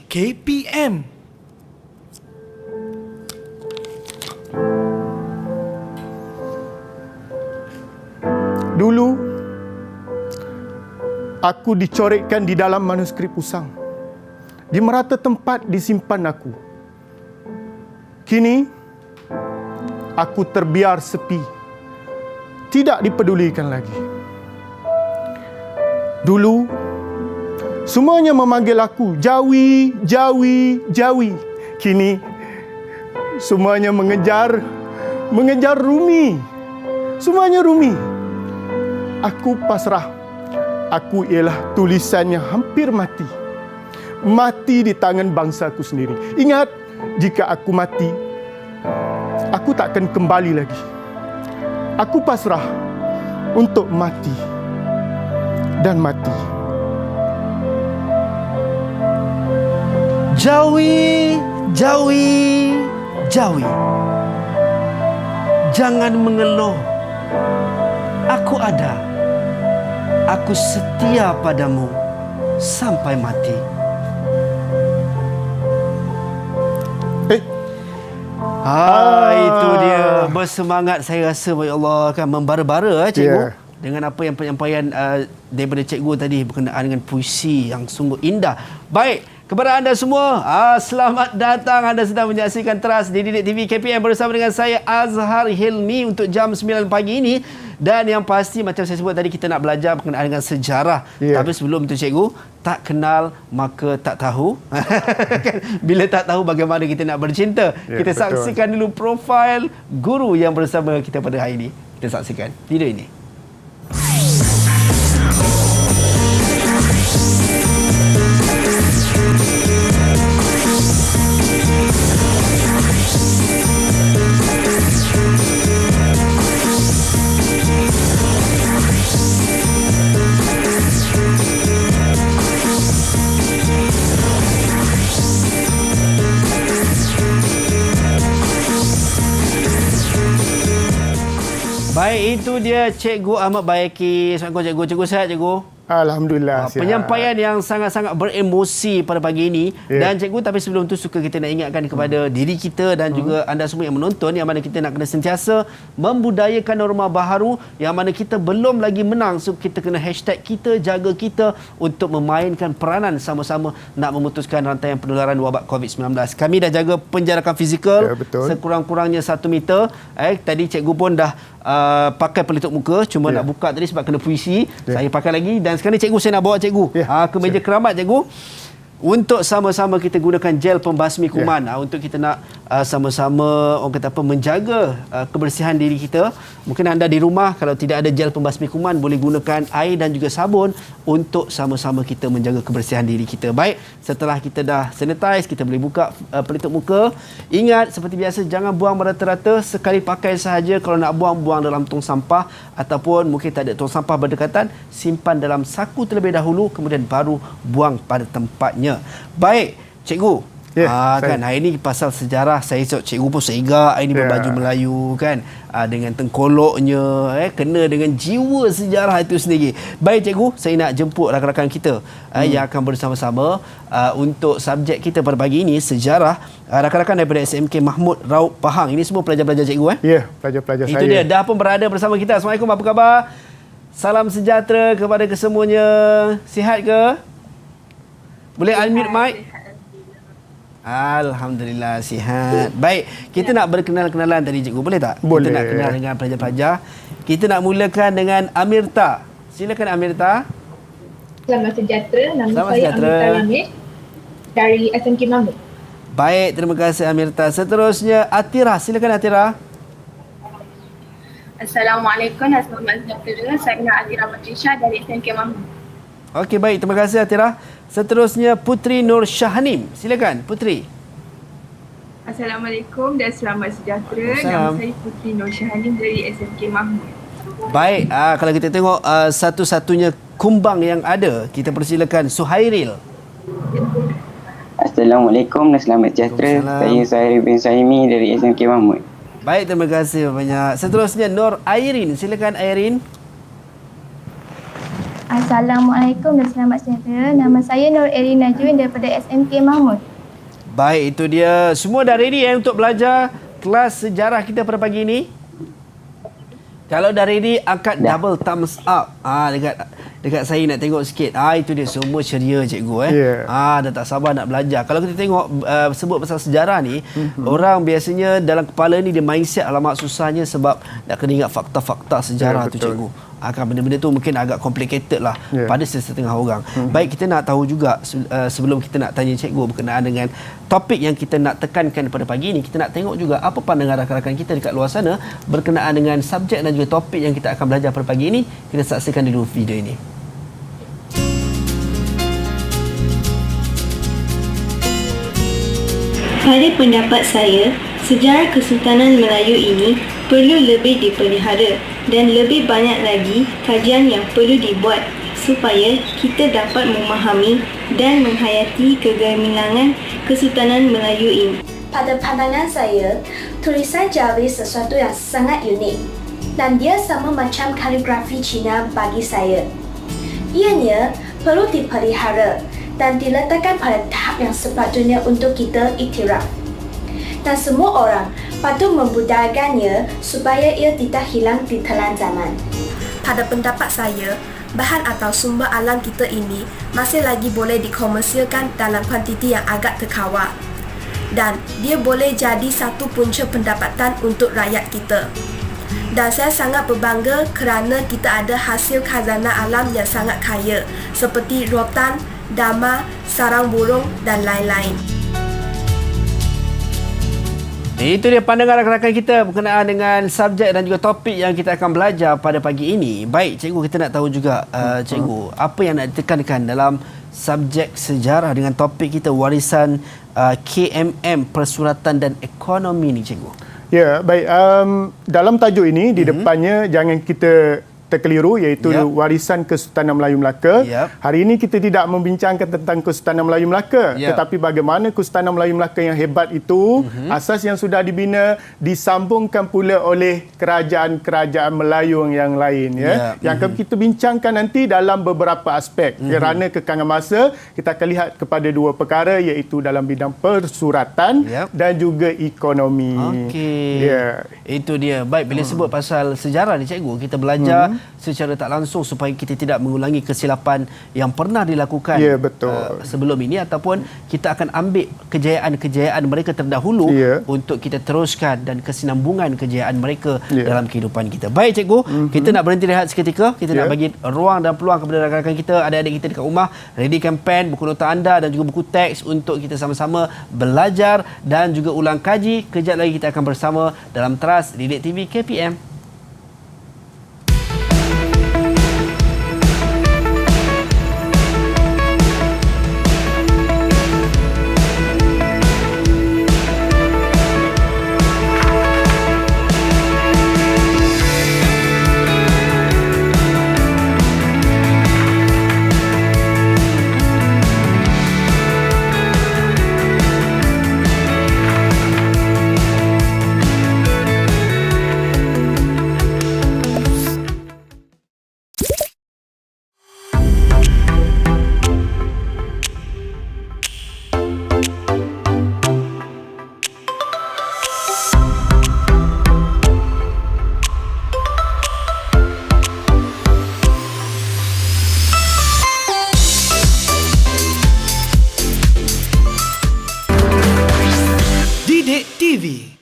KPM. Dulu, aku dicorekkan di dalam manuskrip usang. Di merata tempat disimpan aku. Kini, aku terbiar sepi. Tidak dipedulikan lagi. Dulu, semuanya memanggil aku Jawi, Jawi, Jawi. Kini, semuanya mengejar Rumi. Semuanya Rumi. Aku pasrah. Aku ialah tulisan yang hampir mati. Mati di tangan bangsaku sendiri. Ingat, jika aku mati, aku takkan kembali lagi. Aku pasrah untuk mati dan mati. Jawi, Jawi, Jawi. Jangan mengeluh. Aku ada. Aku setia padamu sampai mati. Itu dia. Bersemangat saya rasa, ya Allah, kan membara-bara cikgu. Dengan apa yang penyampaian daripada cikgu tadi berkenaan dengan puisi yang sungguh indah. Baik, kepada anda semua, selamat datang. Anda sedang menyaksikan Teras di Didik TV KPM bersama dengan saya Azhar Hilmi untuk jam 9 pagi ini. Dan yang pasti macam saya sebut tadi, kita nak belajar berkenaan dengan sejarah. Tapi sebelum itu cikgu, tak kenal maka tak tahu. Bila tak tahu, bagaimana kita nak bercinta. Kita saksikan dulu profil guru yang bersama kita pada hari ini. Kita saksikan video ini. Baik, itu dia Cikgu Ahmad Baiki. Assalamualaikum cikgu. Cikgu sihat cikgu? Alhamdulillah. Penyampaian yang sangat-sangat beremosi pada pagi ini. Dan cikgu, tapi sebelum tu suka kita nak ingatkan kepada diri kita dan juga anda semua yang menonton, yang mana kita nak kena sentiasa membudayakan norma baharu, yang mana kita belum lagi menang. So kita kena hashtag kita, jaga kita untuk memainkan peranan sama-sama nak memutuskan rantaian penularan wabak COVID-19. Kami dah jaga penjarakan fizikal sekurang-kurangnya 1 meter. Tadi cikgu pun dah pakai pelitup muka, cuma nak buka tadi sebab kena puisi. Saya pakai lagi. Dan sekarang cikgu, saya nak bawa cikgu ke meja keramat cikgu, untuk sama-sama kita gunakan gel pembasmi kuman. Untuk kita nak sama-sama orang kata apa, menjaga kebersihan diri kita. Mungkin anda di rumah kalau tidak ada gel pembasmi kuman, boleh gunakan air dan juga sabun untuk sama-sama kita menjaga kebersihan diri kita. Baik, setelah kita dah sanitize, kita boleh buka pelitup muka. Ingat, seperti biasa, jangan buang merata-rata, sekali pakai sahaja. Kalau nak buang, buang dalam tong sampah, ataupun mungkin tak ada tong sampah berdekatan, simpan dalam saku terlebih dahulu, kemudian baru buang pada tempatnya. Baik, cikgu. Kan hari ni pasal sejarah, saya tengok cikgu pun seigak ini berbaju Melayu kan, dengan tengkoloknya, kena dengan jiwa sejarah itu sendiri. Baik cikgu, saya nak jemput rakan-rakan kita yang akan bersama-sama untuk subjek kita pada pagi ini, sejarah. Rakan-rakan daripada SMK Mahmud Raup Pahang. Ini semua pelajar-pelajar cikgu pelajar-pelajar saya. Itu dia, dah pun berada bersama kita. Assalamualaikum, apa khabar? Salam sejahtera kepada kesemuanya. Sihat ke? Boleh unmute mic? Alhamdulillah sihat. Baik, kita nak berkenal-kenalan tadi cikgu, boleh tak? Boleh. Kita nak kenal dengan pelajar-pelajar. Kita nak mulakan dengan Amirta. Silakan Amirta. Selamat sejahtera. Nama saya Amirta Lamir dari SMK Mahmud. Baik, terima kasih Amirta. Seterusnya Atira. Silakan Atira. Assalamualaikum. Selamat sejahtera. Saya Atira Patricia dari SMK Mahmud. Okey, baik, terima kasih Atira. Seterusnya Putri Nur Syahnim. Silakan Putri. Assalamualaikum dan selamat sejahtera. Nama saya Putri Nur Syahnim dari SMK Mahmud. Baik, kalau kita tengok satu-satunya kumbang yang ada, kita persilakan Suhairil. Assalamualaikum dan selamat sejahtera. Saya Suhairil bin Sahimi dari SMK Mahmud. Baik, terima kasih banyak. Seterusnya Nur Airin. Silakan Airin. Assalamualaikum dan selamat sejahtera. Nama saya Nur Erin Najwin daripada SMK Mahmud. Baik, itu dia. Semua dah ready untuk belajar kelas sejarah kita pada pagi ini? Kalau dah ready, angkat double thumbs up. Dekat saya nak tengok sikit. Itu dia, semua ceria cikgu. Dah tak sabar nak belajar. Kalau kita tengok sebut pasal sejarah ni, orang biasanya dalam kepala ni dia mindset alamat susahnya sebab nak kena ingat fakta-fakta sejarah tu cikgu. Benda-benda tu mungkin agak complicated lah pada setengah orang. Baik, kita nak tahu juga sebelum kita nak tanya cikgu berkenaan dengan topik yang kita nak tekankan pada pagi ini, kita nak tengok juga apa pandangan rakan-rakan kita dekat luar sana berkenaan dengan subjek dan juga topik yang kita akan belajar pada pagi ini. Kita saksikan dulu video ini. Pada pendapat saya, sejarah Kesultanan Melayu ini perlu lebih dipelihara dan lebih banyak lagi kajian yang perlu dibuat supaya kita dapat memahami dan menghayati kegemilangan Kesultanan Melayu ini. Pada pandangan saya, tulisan Jawi sesuatu yang sangat unik dan dia sama macam kaligrafi Cina bagi saya. Ianya perlu dipelihara dan diletakkan pada tahap yang sepatutnya untuk kita iktiraf. Dan semua orang patut membudayakannya supaya ia tidak hilang di telan zaman. Pada pendapat saya, bahan atau sumber alam kita ini masih lagi boleh dikomersialkan dalam kuantiti yang agak terkawal. Dan dia boleh jadi satu punca pendapatan untuk rakyat kita. Dan saya sangat berbangga kerana kita ada hasil khazanah alam yang sangat kaya seperti rotan, dama, sarang burung dan lain-lain. Itu dia pandangan rakan-rakan kita berkenaan dengan subjek dan juga topik yang kita akan belajar pada pagi ini. Baik, cikgu, kita nak tahu juga cikgu, apa yang nak ditekankan dalam subjek sejarah dengan topik kita warisan KMM, persuratan dan ekonomi ni, cikgu? Ya, baik. Dalam tajuk ini, di depannya jangan kita terkeliru, iaitu warisan Kesultanan Melayu Melaka. Hari ini kita tidak membincangkan tentang Kesultanan Melayu Melaka, tetapi bagaimana Kesultanan Melayu Melaka yang hebat itu, asas yang sudah dibina, disambungkan pula oleh kerajaan-kerajaan Melayu yang lain. Yang akan kita bincangkan nanti dalam beberapa aspek. Kerana kekangan masa, kita akan lihat kepada dua perkara, iaitu dalam bidang persuratan dan juga ekonomi. Itu dia. Baik, bila sebut pasal sejarah ni, cikgu, kita belajar secara tak langsung supaya kita tidak mengulangi kesilapan yang pernah dilakukan sebelum ini, ataupun kita akan ambil kejayaan-kejayaan mereka terdahulu untuk kita teruskan dan kesinambungan kejayaan mereka dalam kehidupan kita. Baik, cikgu, kita nak berhenti rehat seketika. Kita nak bagi ruang dan peluang kepada rakan-rakan kita, adik-adik kita dekat rumah, readykan pen, buku nota anda dan juga buku teks untuk kita sama-sama belajar dan juga ulang kaji. Kejap lagi kita akan bersama dalam Teras Didik TV KPM.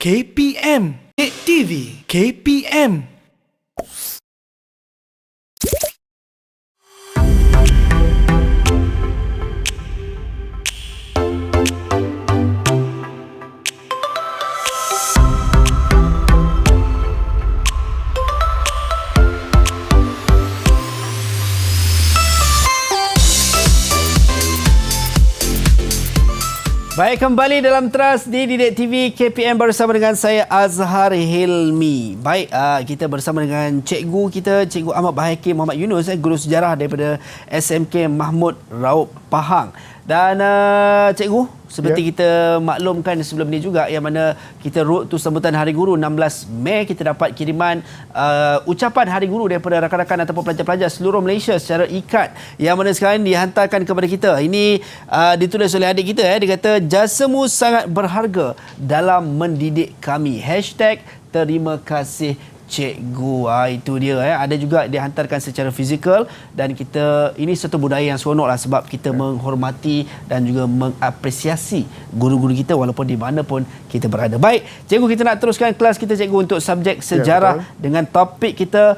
KPM. TV KPM. Baik, kembali dalam Teras di Didik TV KPM bersama dengan saya Azhar Hilmi. Baik, kita bersama dengan cikgu kita, Cikgu Ahmad Bahaki Muhammad Yunus, guru sejarah daripada SMK Mahmud Raup Pahang. Dan cikgu, seperti kita maklumkan sebelum ni juga, yang mana kita road to sambutan Hari Guru 16 Mei, kita dapat kiriman ucapan Hari Guru daripada rakan-rakan ataupun pelajar-pelajar seluruh Malaysia secara ikat, yang mana sekarang dihantarkan kepada kita. Ini ditulis oleh adik kita. Dia kata, jasamu sangat berharga dalam mendidik kami. #terima kasih cikgu. Itu dia. Ada juga dihantarkan secara fizikal, dan kita, ini satu budaya yang seronok lah, sebab kita menghormati dan juga mengapresiasi guru-guru kita walaupun di mana pun kita berada. Baik, cikgu, kita nak teruskan kelas kita, cikgu, untuk subjek sejarah dengan topik kita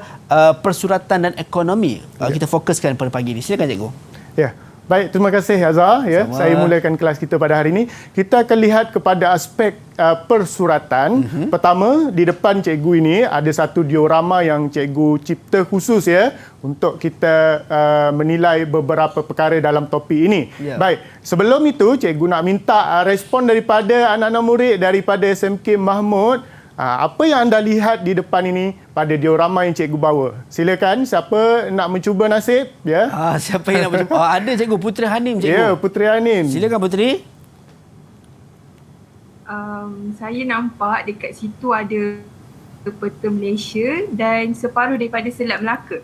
persuratan dan ekonomi. Kita fokuskan pada pagi ini. Silakan, cikgu. Ya. Baik, terima kasih Azhar. Saya mulakan kelas kita pada hari ini. Kita akan lihat kepada aspek persuratan. Pertama, di depan cikgu ini ada satu diorama yang cikgu cipta khusus untuk kita menilai beberapa perkara dalam topik ini. Baik, sebelum itu cikgu nak minta respon daripada anak-anak murid daripada SMK Mahmud. Apa yang anda lihat di depan ini pada diorama yang cikgu bawa? Silakan, siapa nak mencuba nasib? Siapa yang nak mencuba? Ada cikgu, Puteri Hanim, cikgu. Ya, Puteri Hanim. Silakan, Puteri. Saya nampak dekat situ ada peta Malaysia dan separuh daripada Selat Melaka.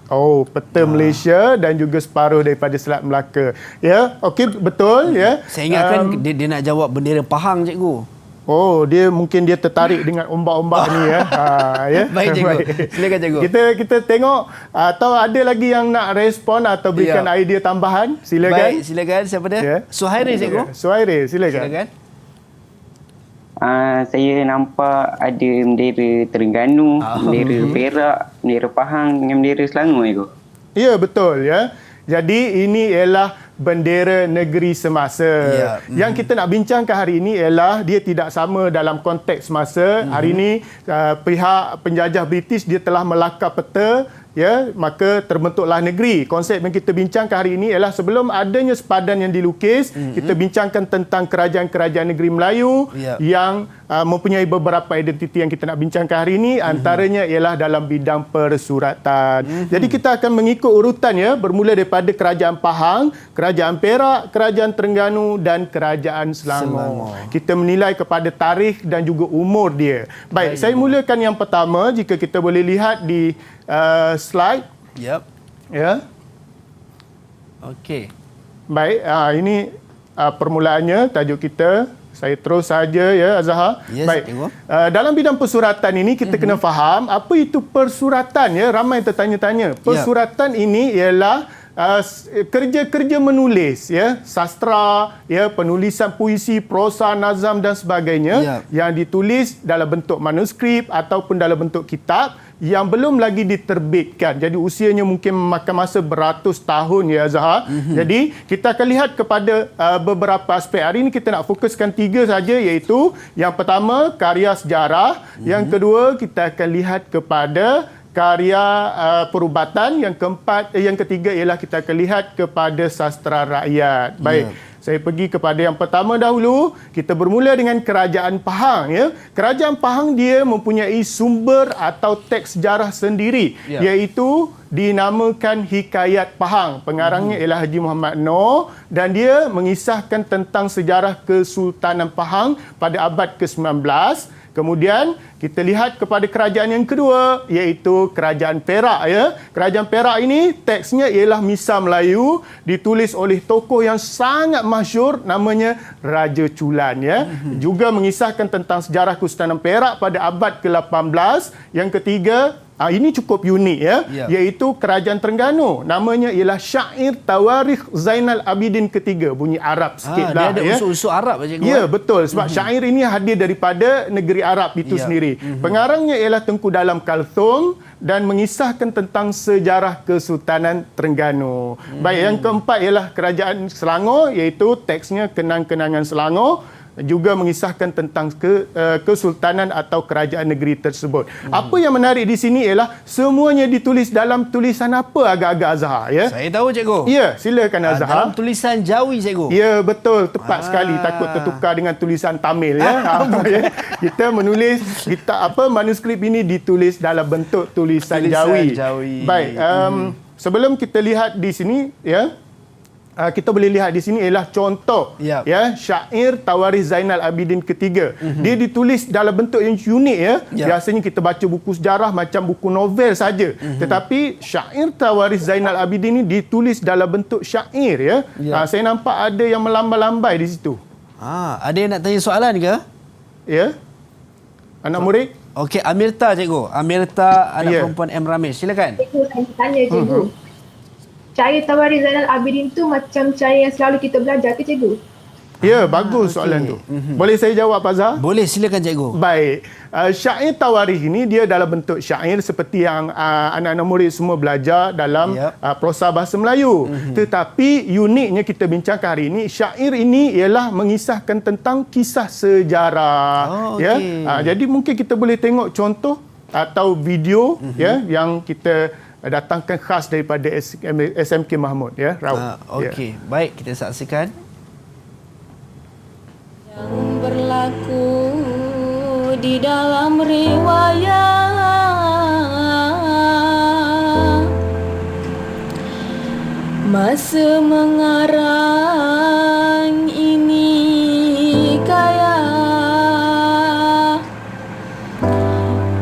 Oh, peta Malaysia dan juga separuh daripada Selat Melaka. Ya, okey, betul. Saya ingatkan dia nak jawab bendera Pahang, cikgu. Oh, mungkin dia tertarik dengan ombak-ombak ni Baik, cikgu. Silakan, cikgu. Kita tengok atau ada lagi yang nak respon atau berikan idea tambahan. Silakan. Baik, silakan. Siapa dia? Suhairi, cikgu. Suhairi, silakan. Saya nampak ada bendera Terengganu, bendera Perak, bendera Pahang dengan bendera Selangor, cikgu. Ya, betul. Jadi ini ialah bendera negeri semasa. Yang kita nak bincangkan hari ini ialah dia tidak sama dalam konteks semasa. Hari ini pihak penjajah British dia telah melakar peta, maka terbentuklah negeri. Konsep yang kita bincangkan hari ini ialah sebelum adanya sepadan yang dilukis, kita bincangkan tentang kerajaan-kerajaan negeri Melayu yang mempunyai beberapa identiti yang kita nak bincangkan hari ini. Antaranya ialah dalam bidang persuratan. Jadi kita akan mengikut urutan bermula daripada kerajaan Pahang, kerajaan Perak, kerajaan Terengganu dan kerajaan Selangor. Kita menilai kepada tarikh dan juga umur dia. Baik, saya mulakan yang pertama, jika kita boleh lihat di slide. Okey. Baik, ini permulaannya, tajuk kita. Saya terus saja Azhar. Baik. Dalam bidang persuratan ini kita kena faham apa itu persuratan ramai tertanya-tanya. Persuratan ini ialah kerja-kerja menulis sastra, penulisan puisi, prosa, nazam dan sebagainya yang ditulis dalam bentuk manuskrip ataupun dalam bentuk kitab yang belum lagi diterbitkan. Jadi usianya mungkin memakan masa beratus tahun Azhar. Jadi kita akan lihat kepada beberapa aspek. Hari ini kita nak fokuskan 3 saja, iaitu yang pertama karya sejarah, yang kedua kita akan lihat kepada karya perubatan, yang ketiga ialah kita akan lihat kepada sastra rakyat. Baik. Saya pergi kepada yang pertama dahulu. Kita bermula dengan kerajaan Pahang. Kerajaan Pahang dia mempunyai sumber atau teks sejarah sendiri, iaitu dinamakan Hikayat Pahang. Pengarangnya ialah Haji Muhammad Noor dan dia mengisahkan tentang sejarah Kesultanan Pahang pada abad ke-19. Kemudian kita lihat kepada kerajaan yang kedua, iaitu kerajaan Perak. Kerajaan Perak ini teksnya ialah Misal Melayu, ditulis oleh tokoh yang sangat masyhur namanya Raja Chulan. Juga mengisahkan tentang sejarah Kesultanan Perak pada abad ke-18. Yang ketiga, ini cukup unik iaitu kerajaan Terengganu. Namanya ialah Syair Tawarikh Zainal Abidin ketiga. Bunyi Arab sikitlah. Dia ada unsur-unsur Arab cikgu. Ya, betul. Sebab syair ini hadir daripada negeri Arab itu sendiri. Pengarangnya ialah Tengku Dalam Kalthum dan mengisahkan tentang sejarah Kesultanan Terengganu. Baik, yang keempat ialah kerajaan Selangor, iaitu teksnya Kenang-kenangan Selangor. Juga mengisahkan tentang kesultanan atau kerajaan negeri tersebut. Apa yang menarik di sini ialah semuanya ditulis dalam tulisan apa agak-agak Azhar Saya tahu cikgu. Ya, silakan Azhar. Dalam tulisan Jawi cikgu. Ya, betul, tepat sekali. Takut tertukar dengan tulisan Tamil Kita menulis manuskrip ini ditulis dalam bentuk tulisan Jawi. Jawi. Baik, sebelum kita lihat di sini kita boleh lihat di sini ialah contoh ya syair Tawarikh Zainal Abidin ketiga. Dia ditulis dalam bentuk yang unik ya. Biasanya kita baca buku sejarah macam buku novel saja. Tetapi syair Tawarikh Zainal Abidin ini ditulis dalam bentuk syair ya. Saya nampak ada yang melambai-lambai di situ. Ada yang nak tanya soalan ke? Ya. Anak murid? Okey, Amirta cikgu. Amirta anak perempuan M Ramesh. Silakan. Cikgu saya tanya cikgu. Syair Tawarikh Zainal Abidin tu macam syair yang selalu kita belajar ke cikgu? Ya, bagus soalan tu. Boleh saya jawab, Pak Zah? Boleh, silakan cikgu. Baik. Syair Tawarikh ini dia dalam bentuk syair seperti yang anak-anak murid semua belajar dalam prosa bahasa Melayu. Tetapi uniknya kita bincangkan hari ini, syair ini ialah mengisahkan tentang kisah sejarah. Jadi mungkin kita boleh tengok contoh atau video yang kita datangkan khas daripada SMK Mahmud ya, Raut. Okey, baik, kita saksikan. Yang berlaku di dalam riwayat masa mengarang ini kaya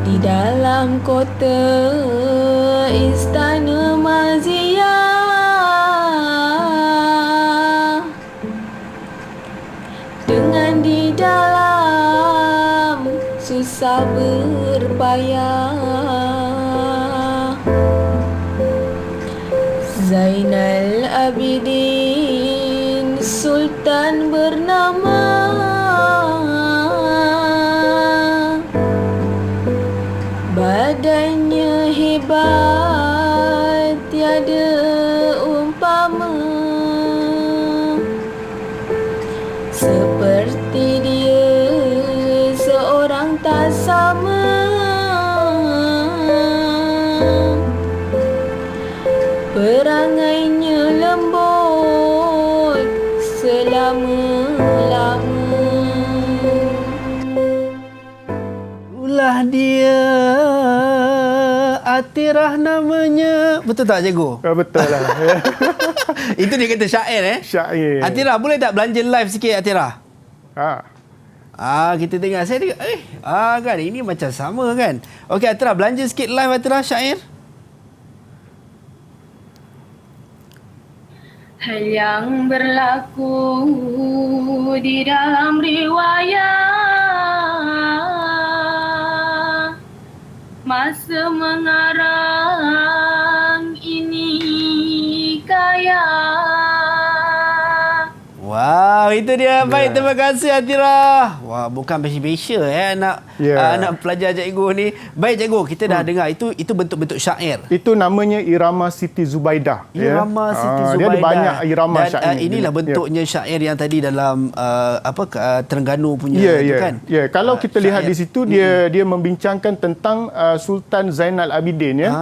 di dalam kota Istana Maziah dengan di dalam susah berpayah Zainal Abidin Sultan bernama badannya hebat tiada umpama seperti dia seorang tak sama perangainya lembut selama-lama Ulah dia Atirah namanya. Betul tak cikgu? Betul lah. Itu dia kata syair Syair. Atirah, boleh tak belanja live sikit Atirah? Kita tengok. Saya tengok kan ini macam sama kan. Okey Atirah, belanja sikit live Atirah syair. Hal yang berlaku di dalam riwayat masa mengarang ini kaya. Wow, itu dia. Baik, terima kasih Atirah. Wah, bukan biasa-biasa anak pelajar cikgu ni. Baik cikgu, kita dah dengar itu bentuk-bentuk syair. Itu namanya irama Siti Zubaidah. Irama Siti Zubaidah. Dia ada banyak irama syair. Inilah bentuknya syair yang tadi dalam Terengganu punya itu kan. Kalau kita lihat di situ dia membincangkan tentang Sultan Zainal Abidin ya.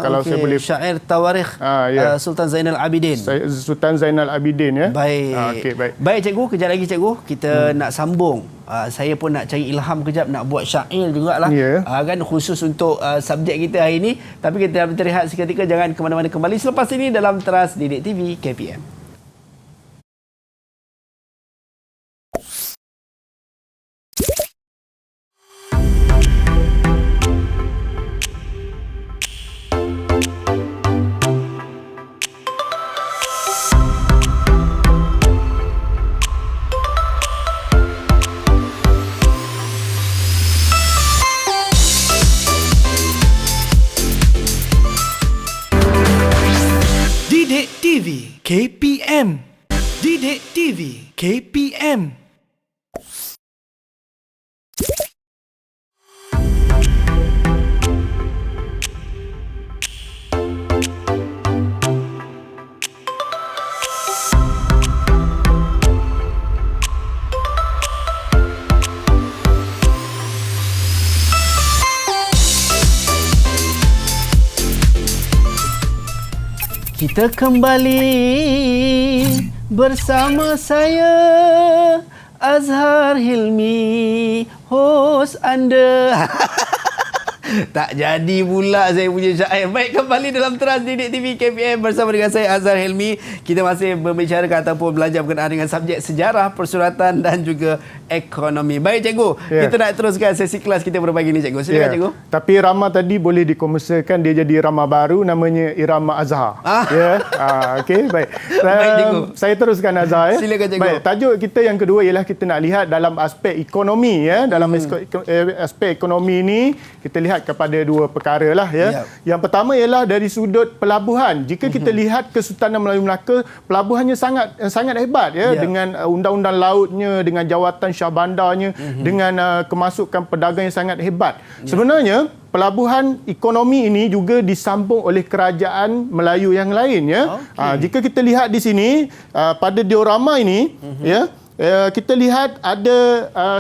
Kalau saya boleh syair Tawarikh Sultan Zainal Abidin. Sultan Zainal Abidin ya. Baik. Baik cikgu, kejap lagi cikgu kita nak sambung. Saya pun nak cari ilham kejap nak buat syair jugalah. Kan khusus untuk subjek kita hari ini. Tapi kita berehat seketika, jangan ke mana-mana, kembali selepas ini dalam Teras Didik TV KPM. Didik TV KPM. Didik TV KPM. Kita kembali bersama saya Azhar Hilmi, hos anda. Tak jadi pula saya punya syair. Baik, kembali dalam Trans Didik TV KPM bersama dengan saya Azhar Helmi. Kita masih membicarakan ataupun belajar berkenaan dengan subjek sejarah, persuratan dan juga ekonomi. Baik cikgu, kita nak teruskan sesi kelas kita berbagi ni cikgu. Silakan cikgu. Tapi irama tadi boleh dikomersialkan, dia jadi irama baru namanya irama Azhar. Okey, baik. Baik cikgu. Saya teruskan Azhar ya. Silakan cikgu. Baik, tajuk kita yang kedua ialah kita nak lihat dalam aspek ekonomi ya. Dalam aspek ekonomi ini kita lihat kepada dua perkara lah ya. Yang pertama ialah dari sudut pelabuhan. Jika kita lihat Kesultanan Melayu Melaka, pelabuhannya sangat hebat ya, dengan undang-undang lautnya, dengan jawatan Syah Bandarnya, dengan kemasukan pedagang yang sangat hebat. Sebenarnya pelabuhan ekonomi ini juga disambung oleh kerajaan Melayu yang lain ya. Jika kita lihat di sini pada diorama ini ya, kita lihat ada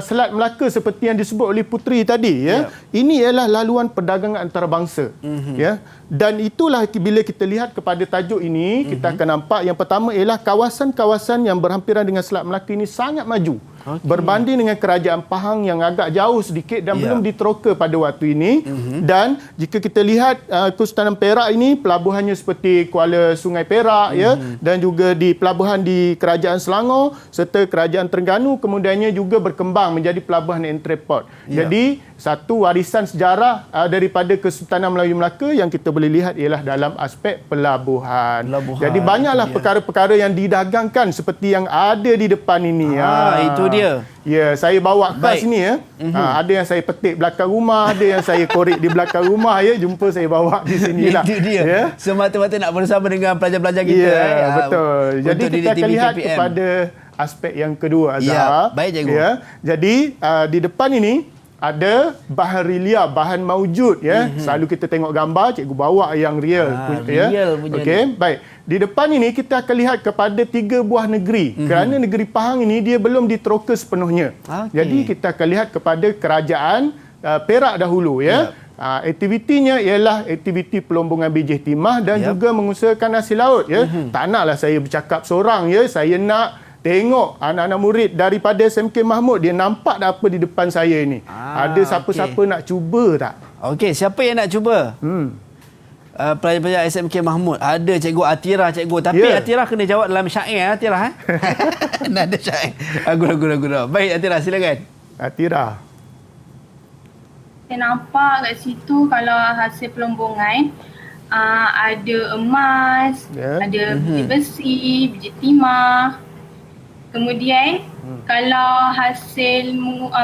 Selat Melaka seperti yang disebut oleh Puteri tadi ya. Ini ialah laluan perdagangan antarabangsa ya. Dan itulah bila kita lihat kepada tajuk ini, kita akan nampak yang pertama ialah kawasan-kawasan yang berhampiran dengan Selat Melaka ini sangat maju. Berbanding dengan kerajaan Pahang yang agak jauh sedikit dan belum diteroka pada waktu ini. Dan jika kita lihat Kesultanan Perak ini, pelabuhannya seperti Kuala Sungai Perak ya, dan juga di pelabuhan di Kerajaan Selangor serta Kerajaan Terengganu kemudiannya juga berkembang menjadi pelabuhan entrepot. Jadi satu warisan sejarah daripada Kesultanan Melayu Melaka yang kita boleh lihat ialah dalam aspek pelabuhan. Jadi banyaklah perkara-perkara yang didagangkan seperti yang ada di depan ini. Itu dia. Ya, saya bawa khas ni ya. Ada yang saya petik belakang rumah, ada yang saya korek di belakang rumah ya. Jumpa saya bawa di sinilah. Itu dia. Ya? Semata-mata nak bersama dengan pelajar-pelajar kita. Ya, betul. Jadi kita akan lihat kepada aspek yang kedua Azhar. Baik cikgu. Ya. Jadi di depan ini ada bahan relief, bahan maujud ya. Selalu kita tengok gambar, cikgu bawa yang real ya. Okey, baik. Di depan ini kita akan lihat kepada 3 buah negeri. Kerana negeri Pahang ini dia belum diteroka sepenuhnya. Jadi kita akan lihat kepada kerajaan Perak dahulu ya. Aktivitinya ialah aktiviti pelombongan biji timah dan juga mengusahakan hasil laut ya. Tak naklah saya bercakap seorang ya. Saya nak tengok anak-anak murid daripada SMK Mahmud, dia nampak dah apa di depan saya ni. Ada siapa-siapa nak cuba tak? Okey, siapa yang nak cuba? Pelajar-pelajar SMK Mahmud. Ada cikgu Atira cikgu. Tapi Atira kena jawab dalam syair Atira. Nak ada syair. Guna. Baik Atira, silakan. Atira. Saya nampak kat situ kalau hasil pelombongan ada emas, ada biji besi, biji timah. Kemudian kalau hasil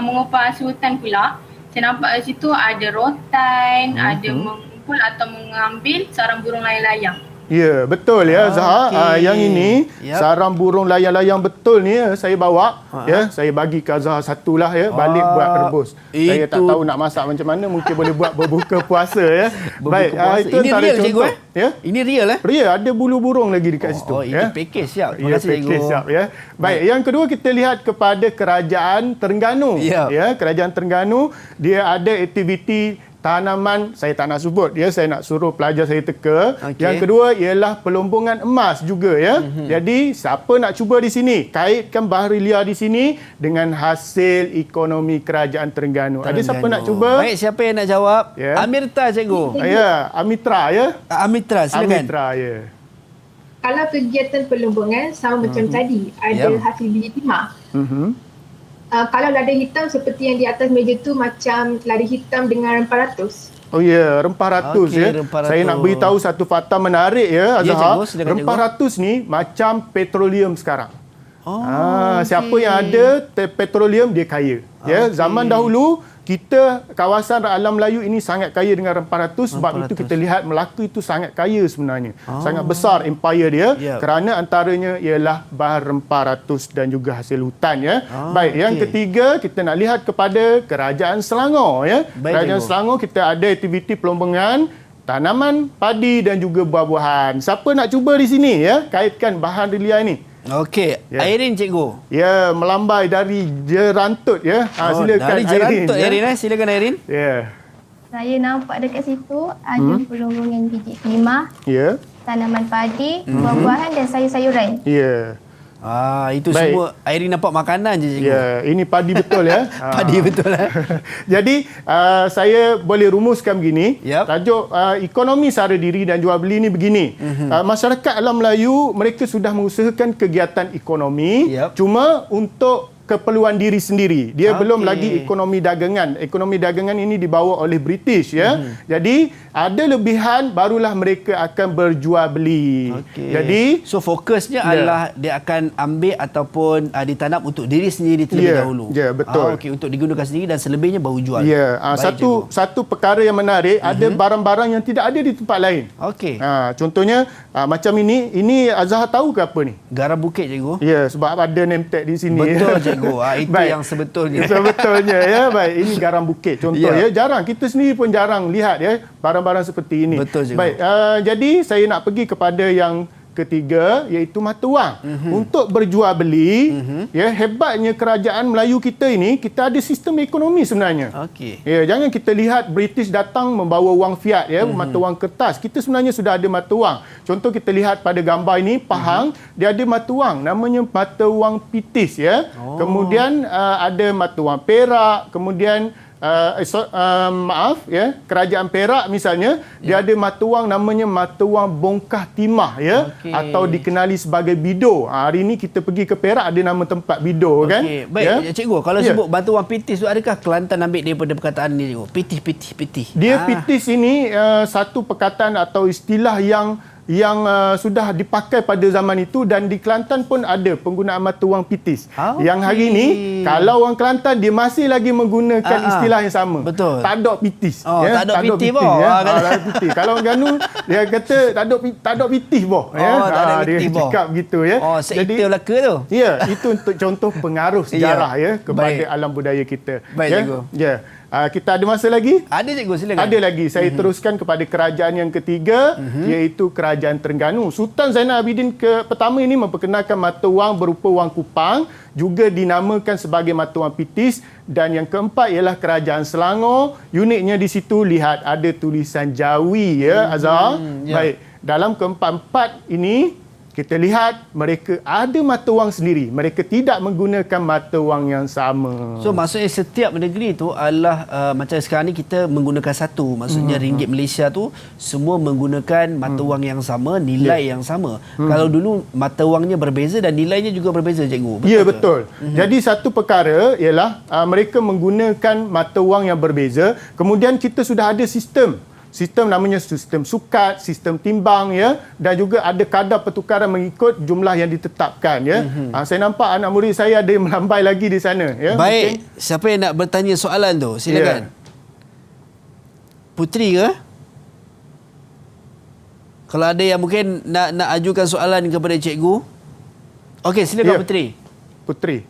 mengupah hasil hutan pula, saya nampak di situ ada rotan, ada mengumpul atau mengambil sarang burung layang-layang. Ya, betul ya Zahar. Yang ini sarang burung layang-layang betul ni ya, saya bawa ya, saya bagi ke Zahar satulah ya, balik buat rebus. Saya tak tahu nak masak macam mana, mungkin boleh buat berbuka puasa ya. Baik, itu ini real cikgu ya. Ini real real, ada bulu burung lagi dekat situ ya. Ini package siap. Terima kasih cikgu. Siap ya. Baik, yang kedua kita lihat kepada Kerajaan Terengganu. Ya, Kerajaan Terengganu dia ada aktiviti tanaman, saya tak nak sebut ya, saya nak suruh pelajar saya teka. Yang kedua ialah pelombongan emas juga ya. Jadi siapa nak cuba di sini, kaitkan bahari liar di sini dengan hasil ekonomi Kerajaan Terengganu. Ada siapa nak cuba? Baik, siapa yang nak jawab? Amirta cikgu. Ya, Amitra ya. Amitra, silakan. Amitra ya. Kalau kegiatan pelombongan sama macam tadi, ada hasil biji timah. Kalau lada hitam seperti yang di atas meja tu macam lada hitam dengan rempah ratus. Oh ya, rempah ratus ya. Saya nak beritahu satu fakta menarik ya Azhar. Rempah ratus ni macam petroleum sekarang. Siapa yang ada petroleum dia kaya. Ya, zaman dahulu kita kawasan alam Melayu ini sangat kaya dengan rempah ratus, sebab itu kita lihat Melaka itu sangat kaya sebenarnya. Sangat besar empire dia kerana antaranya ialah bahan rempah ratus dan juga hasil hutan ya. Baik, yang ketiga kita nak lihat kepada Kerajaan Selangor ya. Kerajaan Selangor kita ada aktiviti pelombongan tanaman padi dan juga buah-buahan. Siapa nak cuba di sini ya, kaitkan bahan relia ini? Okey, Airin cikgu. Ya, melambai dari Jerantut ya. Silakan dari Jerantut Airin silakan Airin. Ya. Saya nampak dekat situ ada pelombongan biji timah, tanaman padi, buah-buahan dan sayur-sayuran. Ya. Itu Baik. semua Irene nampak makanan je cikgu. Ya, ini padi betul ya. Padi betul lah. Jadi saya boleh rumuskan begini. Yep. Tajuk ekonomi sara diri dan jual beli ni begini. Masyarakat alam Melayu mereka sudah mengusahakan kegiatan ekonomi, cuma untuk keperluan diri sendiri. Dia belum lagi ekonomi dagangan. Ekonomi dagangan ini dibawa oleh British ya. Jadi ada lebihan barulah mereka akan berjual beli. Jadi so fokusnya adalah dia akan ambil ataupun ditanam untuk diri sendiri terlebih dahulu. Ya, betul. Untuk digunakan sendiri dan selebihnya baru jual. Ya, satu perkara yang menarik, ada barang-barang yang tidak ada di tempat lain. Contohnya macam ini Azhar tahu ke apa ni? Garam bukit cikgu. Ya, sebab ada name tag di sini. Betul cikgu. Itu yang sebetulnya. Sebetulnya ya. Baik, ini garam bukit contoh ya. Jarang, kita sendiri pun jarang lihat ya barang-barang seperti ini. Betul cikgu. Baik, jadi saya nak pergi kepada yang ketiga, iaitu mata wang. Untuk berjual beli, ya, hebatnya kerajaan Melayu kita ini, kita ada sistem ekonomi sebenarnya. Ya, jangan kita lihat British datang membawa wang fiat ya, mata wang kertas. Kita sebenarnya sudah ada mata wang. Contoh kita lihat pada gambar ini, Pahang, dia ada mata wang namanya mata wang Pitis ya. Kemudian ada mata wang Perak, kemudian maaf ya, kerajaan Perak misalnya dia ada mata wang namanya mata wang Bongkah Timah ya, atau dikenali sebagai Bido. Hari ini kita pergi ke Perak ada nama tempat Bido kan. Baik cikgu, kalau sebut mata wang Pitis tu, adakah Kelantan ambil daripada perkataan ni cikgu? Pitih. Dia Pitis ini satu perkataan atau istilah yang sudah dipakai pada zaman itu, dan di Kelantan pun ada penggunaan mata wang Pitis. Yang hari ini kalau orang Kelantan dia masih lagi menggunakan istilah yang sama. Betul. Tadok Pitis. Tak ada pitih boh. Kalau orang Ganu dia kata tadok pitih boh. Dia cakap begitu ya. Jadi Melaka tu. Ya, itu untuk contoh pengaruh sejarah ya kepada alam budaya kita. Baik cikgu. Ya. Kita ada masa lagi? Ada cikgu, silakan. Ada lagi. Saya teruskan kepada kerajaan yang ketiga, iaitu Kerajaan Terengganu. Sultan Zainal Abidin pertama ini memperkenalkan mata wang berupa wang kupang, juga dinamakan sebagai mata wang Pitis, dan yang keempat ialah Kerajaan Selangor. Uniknya di situ lihat ada tulisan Jawi ya, Azhar. Baik, dalam keempat-empat ini kita lihat mereka ada mata wang sendiri. Mereka tidak menggunakan mata wang yang sama. So maksudnya setiap negeri tu adalah macam sekarang ni kita menggunakan satu. Maksudnya ringgit Malaysia tu semua menggunakan mata wang yang sama, nilai yang sama. Kalau dulu mata wangnya berbeza dan nilainya juga berbeza cikgu. Ya, betul. Jadi satu perkara ialah mereka menggunakan mata wang yang berbeza. Kemudian kita sudah ada sistem namanya sistem sukat, sistem timbang ya, dan juga ada kadar pertukaran mengikut jumlah yang ditetapkan ya. Saya nampak anak murid saya ada yang melambai lagi di sana ya. Baik, siapa yang nak bertanya soalan tu? Silakan. Putri ke? Kalau ada yang mungkin nak ajukan soalan kepada cikgu. Okey, silakan Putri.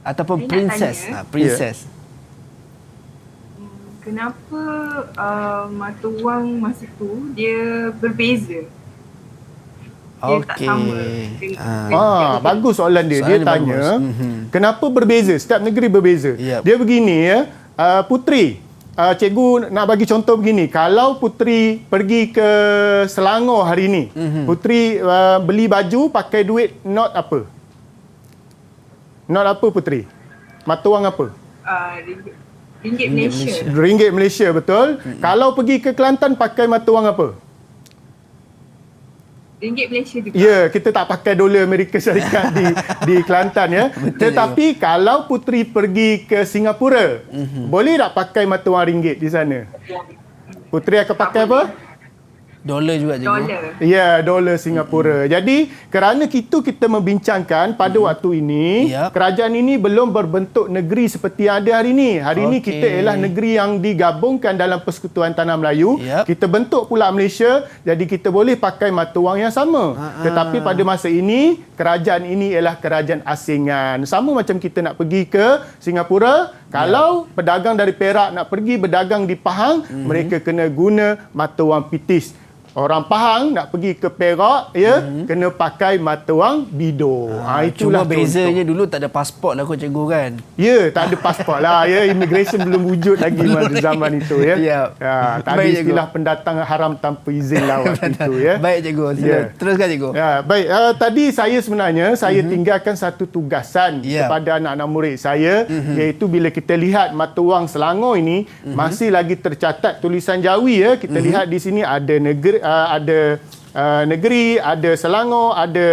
Ataupun Princess. Princess. Kenapa mata wang masa tu dia berbeza? Dia tak sama. Bagus soalan dia. Dia tanya, kenapa berbeza? Setiap negeri berbeza. Dia begini ya, Putri, cikgu nak bagi contoh begini. Kalau Putri pergi ke Selangor hari ini, Putri beli baju pakai duit not apa? Not apa Putri? Mata wang apa? Ringgit Malaysia. Ringgit Malaysia, betul. Kalau pergi ke Kelantan pakai mata wang apa? Ringgit Malaysia juga. Ya, kita tak pakai dolar Amerika Syarikat di Kelantan ya. Tetapi kalau Putri pergi ke Singapura, boleh tak pakai mata wang ringgit di sana? Putri akan pakai apa? Dolar juga cikgu. Ya, dolar Singapura. Jadi kerana kita membincangkan pada waktu ini, kerajaan ini belum berbentuk negeri seperti yang ada hari ini. Hari ini kita ialah negeri yang digabungkan dalam Persekutuan Tanah Melayu. Kita bentuk pula Malaysia, jadi kita boleh pakai mata wang yang sama. Tetapi pada masa ini, kerajaan ini ialah kerajaan asingan. Sama macam kita nak pergi ke Singapura, kalau pedagang dari Perak nak pergi berdagang di Pahang, mereka kena guna mata wang Pitis. Orang Pahang nak pergi ke Perak, kena pakai mata wang bido. Cuma Itulah bezanya dulu tak ada pasport lah kot cikgu kan? Ya, tak ada pasport lah. Ya, immigration belum wujud lagi pada zaman itu. Ya. Tak ada istilah pendatang haram tanpa izin lah waktu itu. Ya. Baik cikgu, teruskan cikgu. Baik, tadi saya sebenarnya tinggalkan satu tugasan kepada anak-anak murid saya, iaitu bila kita lihat mata wang Selangor ini masih lagi tercatat tulisan Jawi. Ya. Kita lihat di sini ada negeri, ada Selangor, ada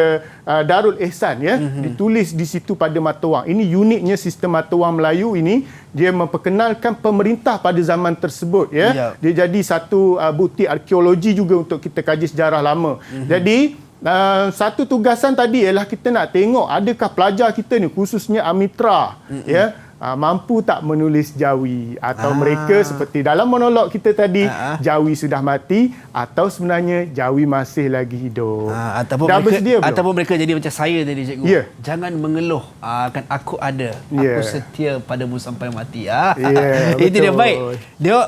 Darul Ihsan, ya. Ditulis di situ pada mata wang. Ini uniknya sistem mata wang Melayu ini, dia memperkenalkan pemerintah pada zaman tersebut, ya. Dia jadi satu bukti arkeologi juga untuk kita kaji sejarah lama. Jadi satu tugasan tadi ialah kita nak tengok adakah pelajar kita ni, khususnya Amitra, ya, mampu tak menulis Jawi, atau mereka seperti dalam monolog kita tadi, Jawi sudah mati atau sebenarnya Jawi masih lagi hidup. Ataupun mereka jadi macam saya tadi cikgu. Jangan mengeluh, kan aku ada, aku setia padamu sampai mati. Itu dia. Baik,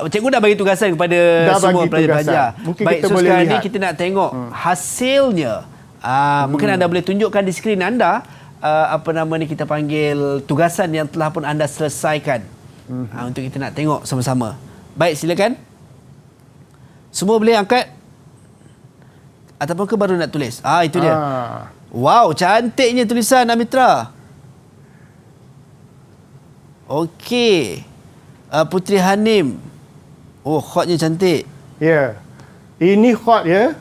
cikgu dah bagi tugasan kepada semua pelajar-pelajar. Baik, so sekarang ni kita nak tengok hasilnya. Mungkin anda boleh tunjukkan di skrin anda kita panggil tugasan yang telah pun anda selesaikan, untuk kita nak tengok sama-sama. Baik, silakan. Semua boleh angkat ataupun ke baru nak tulis? Itu dia. Wow, cantiknya tulisan Amitra. Okey. Putri Hanim. Oh, khotnya cantik. Ya. Ini khot, ya.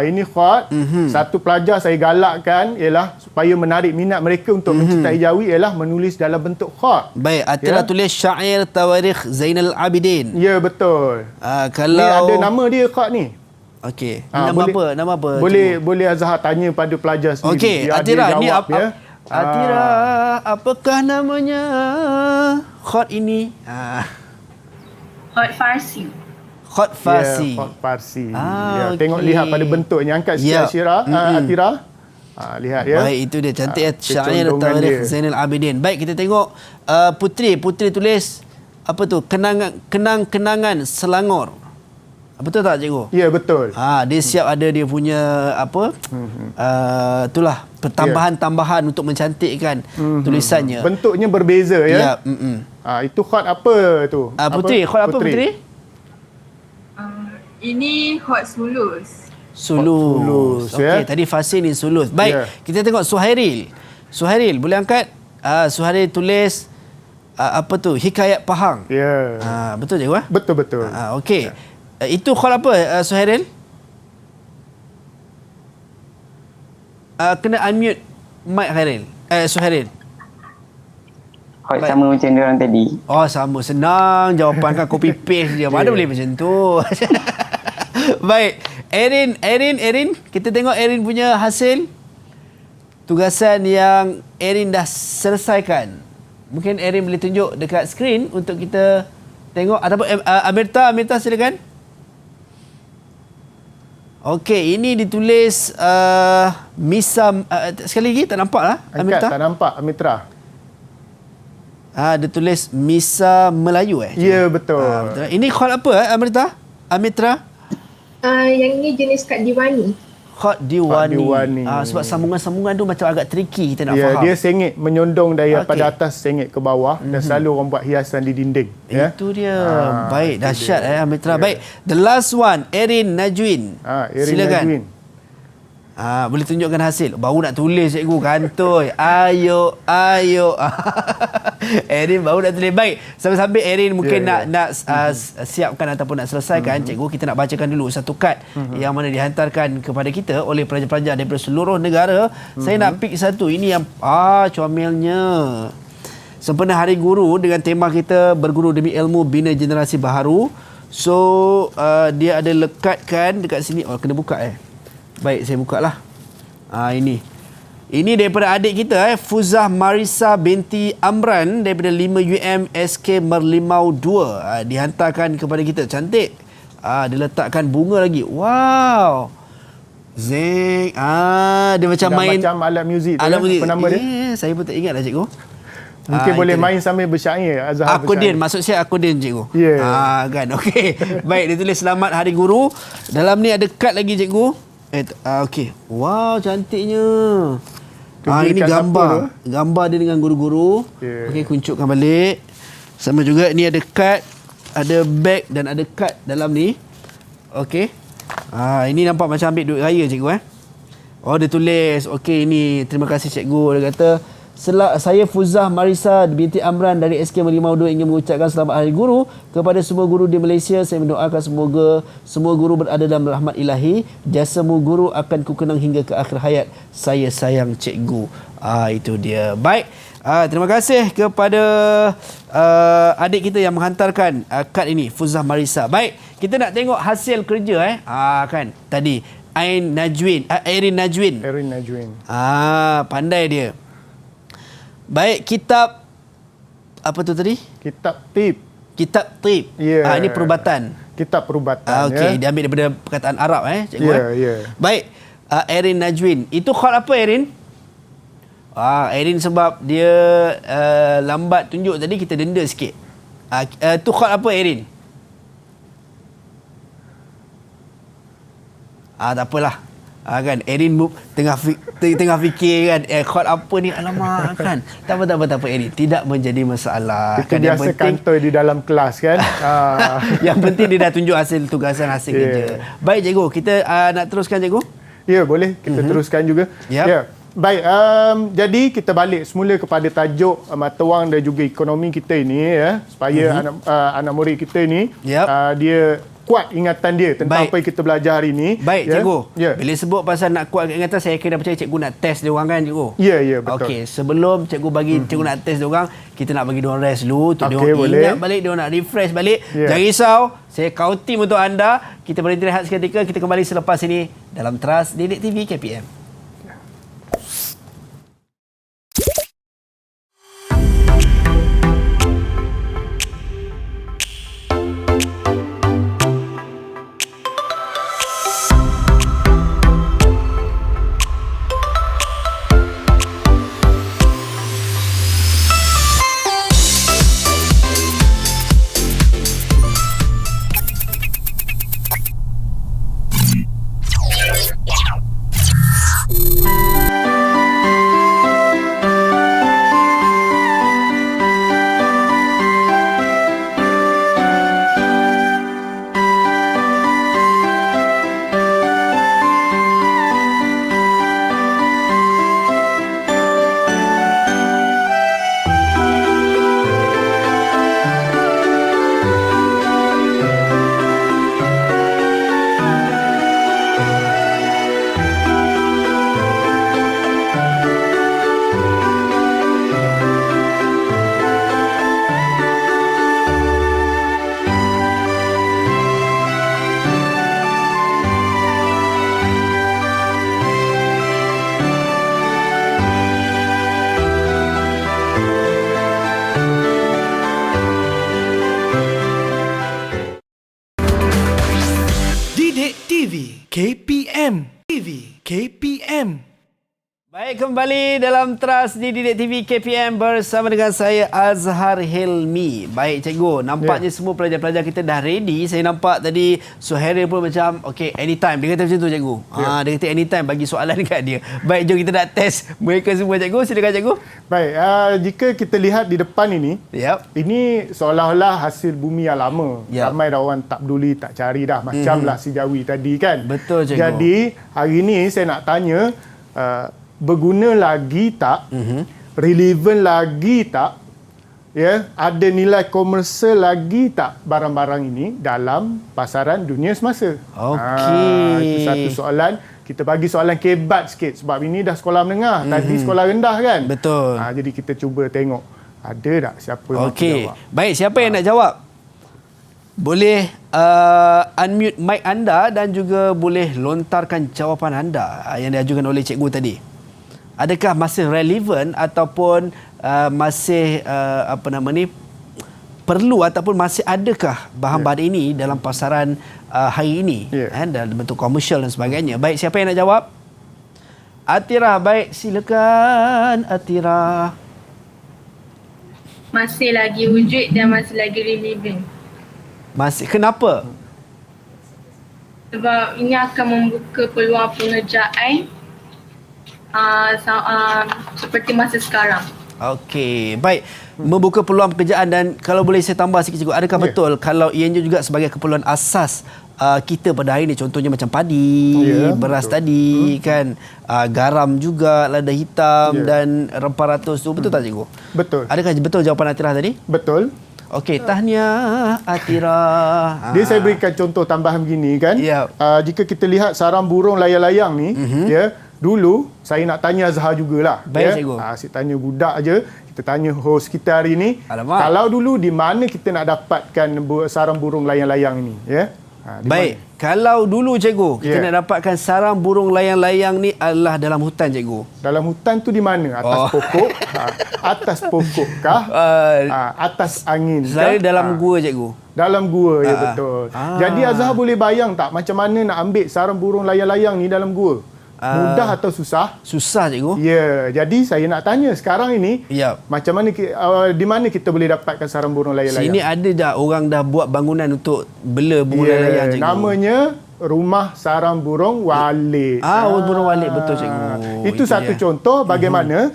Ini khot. Satu pelajar saya galakkan ialah supaya menarik minat mereka untuk mencintai Jawi ialah menulis dalam bentuk khot. Baik, Atira tulis syair Tawarikh Zainal Abidin. Ya, betul. Kalau ni ada nama dia khot ni. Okey. Nama apa? Boleh Azhar tanya pada pelajar sendiri. Okey, Atira ni apa? Atira, apakah namanya khot ini? Khot Farsi. Khot Farsi. Khot Farsi. Tengok, lihat pada bentuknya. Angkat sikit Atira. Lihat, ya. Baik, itu dia. Cantik syair Tawarikh Zainal Abidin. Baik, kita tengok Putri tulis apa tu? Kenang-kenangan Selangor. Betul tak cikgu? Ya, betul. Dia siap ada dia punya itulah tambahan untuk mencantikkan tulisannya. Bentuknya berbeza, ya. Itu khot apa tu? Putri, khot apa Putri? Ini khot Sulus. Okey, tadi Fasil ni Sulus. Baik, kita tengok Suhairil, boleh angkat? Suhairil tulis apa tu? Hikayat Pahang. Betul cikgu? Betul. Okey. Itu khot apa, Suhairil? Kena unmute mic Suhairil. Khot sama macam dia orang tadi. Sama. Senang jawapan kan, copy paste je. Mana boleh macam tu. Baik, Erin, kita tengok Erin punya hasil tugasan yang Erin dah selesaikan. Mungkin Erin boleh tunjuk dekat skrin untuk kita tengok, ataupun Amrita silakan. Okey, ini ditulis Misa, sekali lagi tak nampak lah Amrita. Tak nampak Amrita. Dia tulis Misa Melayu Ya, betul. Betul. Ini khot apa Amrita? Yang ini jenis kad diwani. Khot diwani. Sebab sambungan-sambungan tu macam agak tricky kita nak faham. Dia sengit menyondong daripada atas sengit ke bawah, dan selalu orang buat hiasan di dinding. Itu dia. Baik, dahsyat Amrita. Baik, the last one, Erin Najwin. Silakan. Boleh tunjukkan hasil. Baru nak tulis cikgu, kantoi. Ayo. Erin baru nak tulis. Baik, sambil Erin mungkin nak siapkan ataupun nak selesaikan, cikgu, kita nak bacakan dulu satu kad yang mana dihantarkan kepada kita oleh pelajar-pelajar daripada seluruh negara. Saya nak pick satu. Ini yang comelnya. Sempena Hari Guru dengan tema kita berguru demi ilmu bina generasi baharu. So dia ada lekatkan dekat sini. Kena buka Baik, saya buka lah. Ini daripada adik kita, Fuzah Marisa binti Amran daripada 5UM SK Merlimau 2. Dihantarkan kepada kita. Cantik. Dia letakkan bunga lagi. Wow. Zeng. Dia macam main macam alat muzik. Alat muzik. Apa nama dia? Saya pun tak ingat lah cikgu. Mungkin boleh main sambil bersyair. Azhar Akudin, maksud saya akudin cikgu. Ya. Kan, okey. Baik, dia tulis selamat Hari Guru. Dalam ni ada kad lagi cikgu. Okey. Wow, cantiknya. Ini gambar. Gambar dia dengan guru-guru. Okey, kuncukkan balik. Sama juga ni ada kad, ada beg dan ada kad dalam ni. Okey. Ini nampak macam ambil duit raya cikgu Oh, dia tulis. Okey, ini terima kasih cikgu. Dia kata, saya Fuzah Marisa binti Amran dari SK Merimau 2 ingin mengucapkan selamat Hari Guru kepada semua guru di Malaysia. Saya mendoakan semoga semua guru berada dalam rahmat ilahi. Jasamu guru akan kukenang hingga ke akhir hayat. Saya sayang cikgu. Itu dia. Baik. Terima kasih kepada adik kita yang menghantarkan kad ini, Fuzah Marisa. Baik, kita nak tengok hasil kerja kan tadi Erin Najwin. Pandai dia. Baik, kitab apa tu tadi? Kitab tip. Ini perubatan. Kitab perubatan. Okey, dia ambil daripada perkataan Arab cikgu. Baik, Erin Najwin. Itu khot apa Erin? Erin sebab dia lambat tunjuk tadi, kita denda sikit. Tu khot apa Erin? Tak apalah. Kan Erin tengah fikir kan khot apa ni, alamak kan. Tak apa Erin, tidak menjadi masalah. Itu kan biasa kantor di dalam kelas kan. Yang penting dia dah tunjuk hasil tugasan, hasil kerja. Baik cikgu, kita nak teruskan cikgu? Ya, boleh kita teruskan juga. Ya. Baik, jadi kita balik semula kepada tajuk mata wang dan juga ekonomi kita ini supaya anak murid kita ini dia kuat ingatan dia tentang apa yang kita belajar hari ini. Baik, cikgu. Bila sebut pasal nak kuat ingatan, saya kira percaya cikgu nak test dia orang kan, cikgu? Ya, betul. Okey, sebelum cikgu bagi cikgu nak test dia orang, kita nak bagi dia orang rest dulu, untuk dia orang ingat balik, dia orang nak refresh balik. Jangan risau, saya counting untuk anda. Kita berhenti rehat seketika, kita kembali selepas ini dalam Teras Didik TV KPM. KPM. Baik, kembali dalam Teras di Didik TV KPM bersama dengan saya Azhar Hilmi. Baik cikgu, nampaknya semua pelajar-pelajar kita dah ready. Saya nampak tadi Suhairi pun macam okay, anytime. Dia kata macam tu cikgu. Dia kata anytime bagi soalan dekat dia. Baik, jom kita nak test mereka semua cikgu. Silakan cikgu. Baik, jika kita lihat di depan ini, ini seolah-olah hasil bumi yang lama. Ramai dah orang tak peduli, tak cari dah. Macamlah si Jawi tadi kan. Betul cikgu. Jadi, hari ini saya nak tanya, berguna lagi tak, relevan lagi tak, ada nilai komersial lagi tak barang-barang ini dalam pasaran dunia semasa? Itu satu soalan. Kita bagi soalan kebat sikit sebab ini dah sekolah menengah, tadi sekolah rendah kan? Betul. Jadi kita cuba tengok ada tak siapa yang nak jawab. Baik, siapa yang nak jawab? Boleh unmute mic anda dan juga boleh lontarkan jawapan anda yang diajukan oleh cikgu tadi. Adakah masih relevan ataupun masih perlu ataupun masih adakah bahan-bahan ini dalam pasaran hari ini dalam bentuk komersial dan sebagainya. Baik, siapa yang nak jawab? Atira, baik, silakan Atira. masih lagi wujud dan masih lagi relevant. Masih kenapa? Sebab ini akan membuka peluang pengerjaan seperti masa sekarang. Okey, baik. Membuka peluang pekerjaan dan kalau boleh saya tambah sikit cikgu, adakah betul kalau ianya juga sebagai keperluan asas kita pada hari ini, contohnya macam padi, beras tadi kan, garam juga, lada hitam dan rempah ratus tu, betul tak cikgu? Betul. Adakah betul jawapan Atirah tadi? Betul. Okey, tahniah Atirah. Dia saya berikan contoh tambahan begini kan. Jika kita lihat sarang burung layang-layang ni, dulu saya nak tanya Azhar jugalah. Baik, cikgu. Asyik tanya budak je. Kita tanya host kita hari ini. Alamak. Kalau dulu di mana kita nak dapatkan sarang burung layang-layang ni? Baik. Kalau dulu cikgu, kita nak dapatkan sarang burung layang-layang ni adalah dalam hutan cikgu. Dalam hutan tu di mana? Atas pokok? Atas pokok kah? Atas angin kah? Selalu dalam gua cikgu. Dalam gua, ya betul. Jadi Azhar boleh bayang tak macam mana nak ambil sarang burung layang-layang ni dalam gua? Mudah atau susah? Susah cikgu. Ya, jadi saya nak tanya sekarang ini, macam mana di mana kita boleh dapatkan sarang burung layang-layang? Sini ada dah orang dah buat bangunan untuk bela burung layang cikgu. Namanya Rumah Sarang Burung Walid. Burung Walid, betul cikgu. Itu satu contoh bagaimana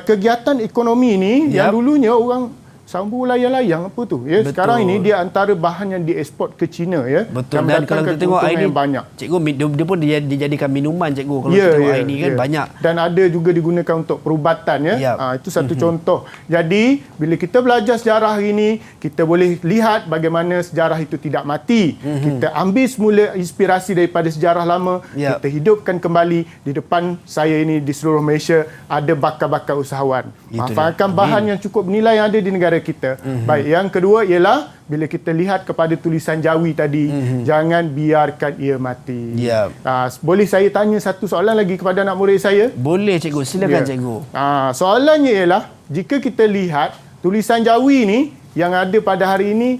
kegiatan ekonomi ni yang dulunya orang sarang burung layang-layang apa tu? Sekarang ini dia antara bahan yang dieksport ke China Betul. Dan kalau kita tengok air ni banyak. Cikgu, dia pun dijadikan minuman cikgu kalau kita tengok air ni kan banyak. Dan ada juga digunakan untuk perubatan itu satu contoh. Jadi bila kita belajar sejarah hari ini, kita boleh lihat bagaimana sejarah itu tidak mati. Kita ambil semula inspirasi daripada sejarah lama, kita hidupkan kembali. Di depan saya ini di seluruh Malaysia ada bakal-bakal usahawan. Manfaatkan bahan yang cukup bernilai yang ada di negara kita. Baik, yang kedua ialah bila kita lihat kepada tulisan Jawi tadi, jangan biarkan ia mati. Boleh saya tanya satu soalan lagi kepada anak murid saya? Boleh cikgu, silakan cikgu. Soalannya ialah, jika kita lihat tulisan Jawi ni yang ada pada hari ini,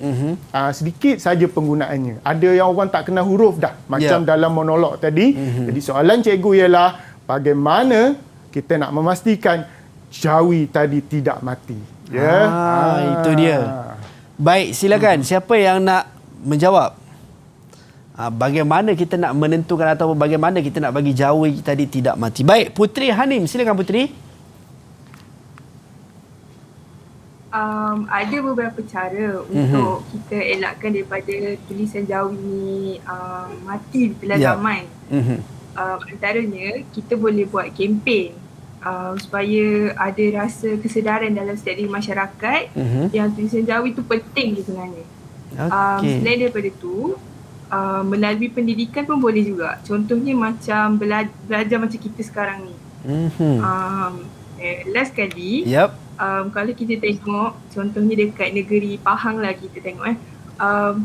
sedikit saja penggunaannya. Ada yang orang tak kenal huruf dah, macam dalam monolog tadi. Jadi soalan cikgu ialah, bagaimana kita nak memastikan Jawi tadi tidak mati? Itu dia. Baik, silakan. Siapa yang nak menjawab? Bagaimana kita nak menentukan atau bagaimana kita nak bagi Jawi tadi tidak mati? Baik, Putri Hanim, silakan Putri. Ada beberapa cara untuk kita elakkan daripada tulisan Jawi ni mati bila zaman. Antaranya, kita boleh buat kempen supaya ada rasa kesedaran dalam setiap diri masyarakat yang tulisan Jawi tu penting sebenarnya. Selain daripada tu, melalui pendidikan pun boleh juga. Contohnya macam belajar macam kita sekarang ni. Last kali, kalau kita tengok contohnya dekat negeri Pahang lah kita tengok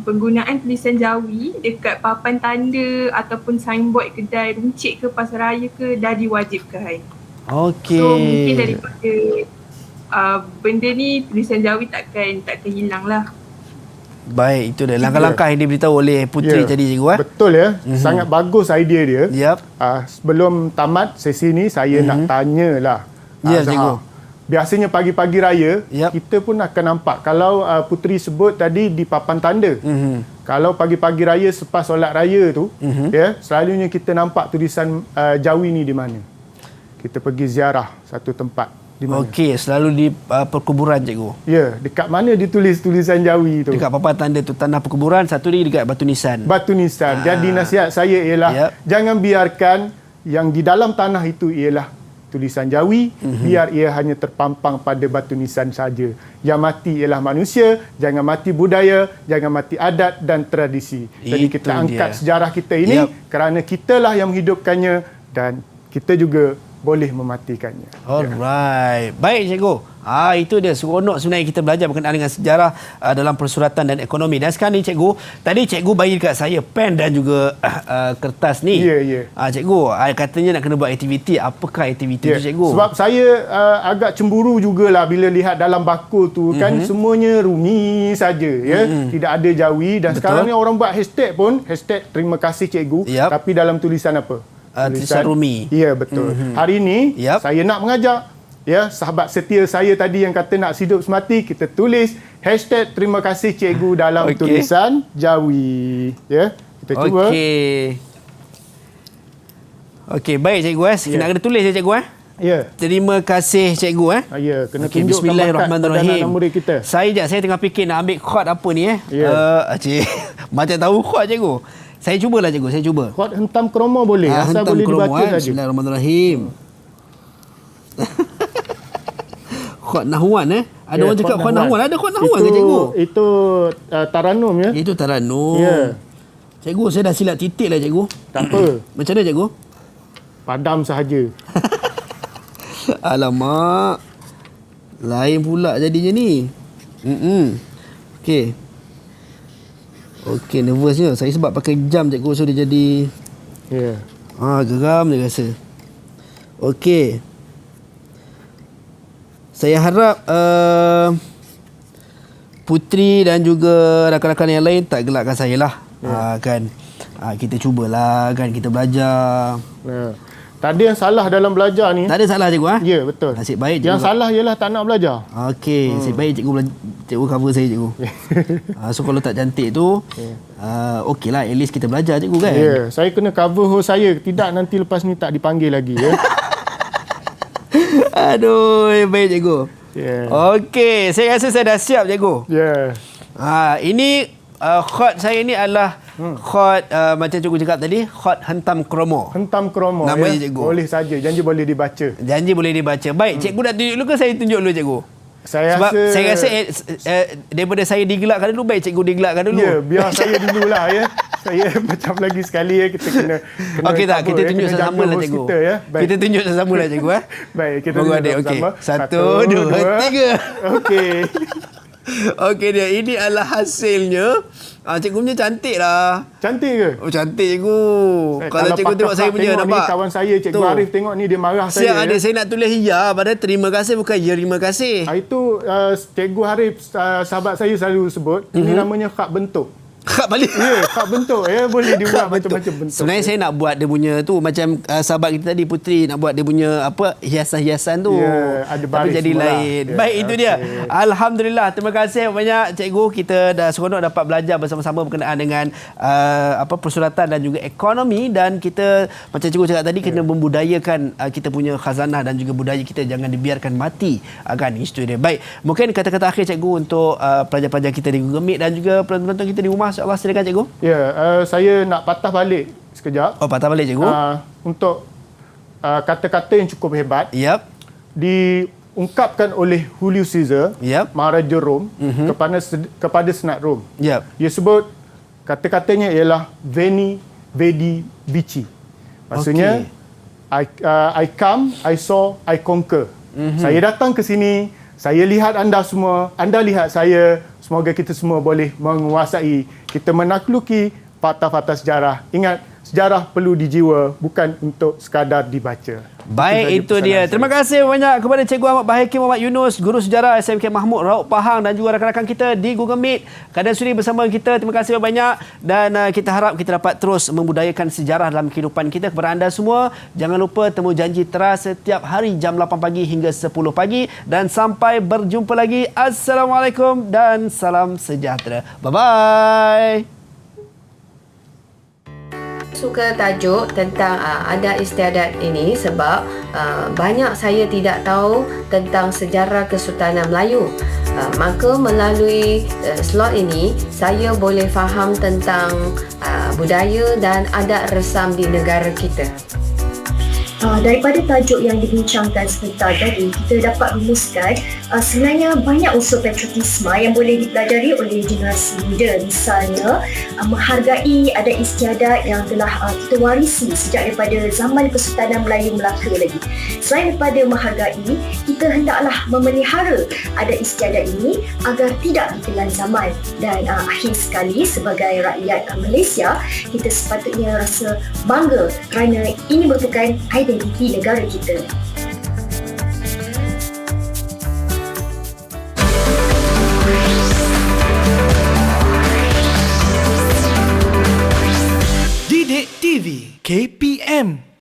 penggunaan tulisan Jawi dekat papan tanda ataupun signboard kedai runcit ke pasaraya ke dah diwajibkan. So mungkin daripada benda ni tulisan Jawi takkan hilang lah. Baik, itu dia langkah-langkah yang diberitahu oleh Putri tadi cikgu. Betul sangat bagus idea dia. Sebelum tamat sesi ni saya nak tanyalah. Cikgu. Biasanya pagi-pagi raya kita pun akan nampak kalau Putri sebut tadi di papan tanda. Kalau pagi-pagi raya selepas solat raya tu selalunya kita nampak tulisan Jawi ni di mana? Kita pergi ziarah satu tempat di mana? Selalu di perkuburan cikgu. Dekat mana ditulis tulisan Jawi tu? Dekat papan tanda tu, tanah perkuburan, satu lagi dekat batu nisan. Batu nisan. Jadi nasihat saya ialah jangan biarkan yang di dalam tanah itu ialah tulisan Jawi, biar ia hanya terpampang pada batu nisan saja. Yang mati ialah manusia, jangan mati budaya, jangan mati adat dan tradisi. Jadi kita angkat sejarah kita ini kerana kitalah yang menghidupkannya dan kita juga boleh mematikannya. Alright. Baik cikgu. Itu dia seronok sebenarnya kita belajar berkenaan dengan sejarah dalam persuratan dan ekonomi. Dan sekarang ni cikgu, tadi cikgu bagi dekat saya pen dan juga kertas ni. Cikgu, katanya nak kena buat aktiviti. Apakah aktiviti tu cikgu? Sebab saya agak cemburu jugalah bila lihat dalam bakul tu kan semuanya Rumi saja tidak ada Jawi dan sekarang ni orang buat hashtag pun, hashtag terima kasih cikgu, tapi dalam tulisan apa? Tulisan Rumi. Ya, betul. Hari ini saya nak mengajak ya, sahabat setia saya tadi yang kata nak hidup semati, kita tulis hashtag terima kasih cikgu dalam tulisan Jawi. Ya, kita cuba. Okey, baik cikgu. Nak kena tulis ya cikgu. Ya. Terima kasih cikgu. Ya, kena tunjukkan Bismillahirrahmanirrahim. Kita. Saya tengah fikir nak ambil khot apa ni macam tahu khot cikgu. Saya cubalah cikgu, saya cuba. Khot hentam kromo boleh. Asal boleh dibaca saja. Bismillahirrahmanirrahim. Khot nahwan Ada orang cakap khot nahwan. Ada khot nahwan ke cikgu? Itu taranum ya. Itu taranum. Ya. Cikgu, saya dah silap titik lah cikgu. Tak apa. Macam mana cikgu? Padam sahaja. Alamak. Lain pula jadinya ni. Okey. Okey, nervousnya. Saya sebab pakai jam cikgu, so dia jadi geram dia rasa. Okey. Saya harap Putri dan juga rakan-rakan yang lain tak gelakkan saya lah. Kita cubalah kan, kita belajar. Tak ada yang salah dalam belajar ni. Tak ada salah cikgu. Ya, betul. Nasib baik cikgu. Yang salah ialah tak nak belajar. Okey, nasib baik cikgu cover saya cikgu. So kalau tak cantik tu okeylah, at least kita belajar cikgu kan. Ya, saya kena cover host saya. Tidak nanti lepas ni tak dipanggil lagi ya. Aduh, baik cikgu. Okey, saya rasa saya dah siap cikgu. Ini khot saya ni adalah khot macam cikgu cakap tadi, khot hentam kromo. Hentam kromo namanya cikgu. Boleh saja, janji boleh dibaca. Janji boleh dibaca. Baik, cikgu nak tunjuk dulu ke saya tunjuk dulu cikgu? Sebab saya rasa daripada saya digelakkan dulu, baik cikgu digelakkan dulu. Ya, biar saya dululah ya. Saya macam lagi sekali ya, kita kena okey tak, kita tunjuk sama-sama lah cikgu. Kita tunjuk sama-sama lah cikgu. Baik, kita tunjuk sama-sama. 1, 2, 3. Okey. Okey dia, ini adalah hasilnya. Cikgu punya cantik lah. Cantik ke? Oh, cantik cikgu. Kalau cikgu tengok saya punya, nampak? Ni kawan saya, Cikgu Arif tengok ni, dia marah saya. Siap ada saya nak tulis ya, padahal terima kasih bukan ya terima kasih. Itu Cikgu Arif, sahabat saya selalu sebut, ini namanya khak bentuk. Khak balik. Ya, khak bentuk ya, boleh dibuat macam-macam bentuk. Sebenarnya saya nak buat dia punya tu macam sahabat kita tadi Putri nak buat dia punya apa hiasan-hiasan tu. Ya, ada baris. Tapi jadi lain. Ya, baik, itu dia. Alhamdulillah. Terima kasih banyak cikgu. Kita dah seronok dapat belajar bersama-sama berkenaan dengan persuratan dan juga ekonomi, dan kita macam cikgu cakap tadi kena membudayakan kita punya khazanah dan juga budaya kita, jangan dibiarkan mati. Kan itu dia. Baik. Mungkin kata-kata akhir cikgu untuk pelajar-pelajar kita di Google Meet dan juga penonton kita di rumah. InsyaAllah, silakan cikgu. Ya, saya nak patah balik sekejap. Oh, patah balik cikgu. Untuk kata-kata yang cukup hebat. Yep. Diungkapkan oleh Julius Caesar, Maharaja Rom, kepada Senat Rom. Yep. Dia sebut kata-katanya ialah Veni, Vidi, Vici. Maksudnya, I come, I saw, I conquer. Saya datang ke sini, saya lihat anda semua, anda lihat saya. Semoga kita semua boleh menguasai, kita menakluki fakta-fakta sejarah. Ingat, sejarah perlu dijiwa, bukan untuk sekadar dibaca. Baik, itu dia. Terima kasih banyak kepada Cikgu Ahmad Bahakim Muhammad Yunus, Guru Sejarah SMK Mahmud Raub Pahang, dan juga rakan-rakan kita di Google Meet. Kadang suri bersama kita. Terima kasih banyak, dan kita harap kita dapat terus membudayakan sejarah dalam kehidupan kita. Kepada anda semua, jangan lupa temu janji teras setiap hari jam 8 pagi hingga 10 pagi, dan sampai berjumpa lagi. Assalamualaikum dan salam sejahtera. Bye-bye. Suka tajuk tentang adat istiadat ini sebab banyak saya tidak tahu tentang sejarah Kesultanan Melayu. Maka melalui slot ini saya boleh faham tentang budaya dan adat resam di negara kita. Daripada tajuk yang dibincangkan sebentar tadi, kita dapat rumuskan sebenarnya banyak unsur patriotisme yang boleh dipelajari oleh generasi muda. Misalnya, menghargai adat istiadat yang telah kita warisi sejak daripada zaman Kesultanan Melayu Melaka lagi. Selain daripada menghargai, kita hendaklah memelihara adat istiadat ini agar tidak ditelan zaman. Dan akhir sekali, sebagai rakyat Malaysia, kita sepatutnya rasa bangga kerana ini merupakan identiti negara kita. Didik TV KPM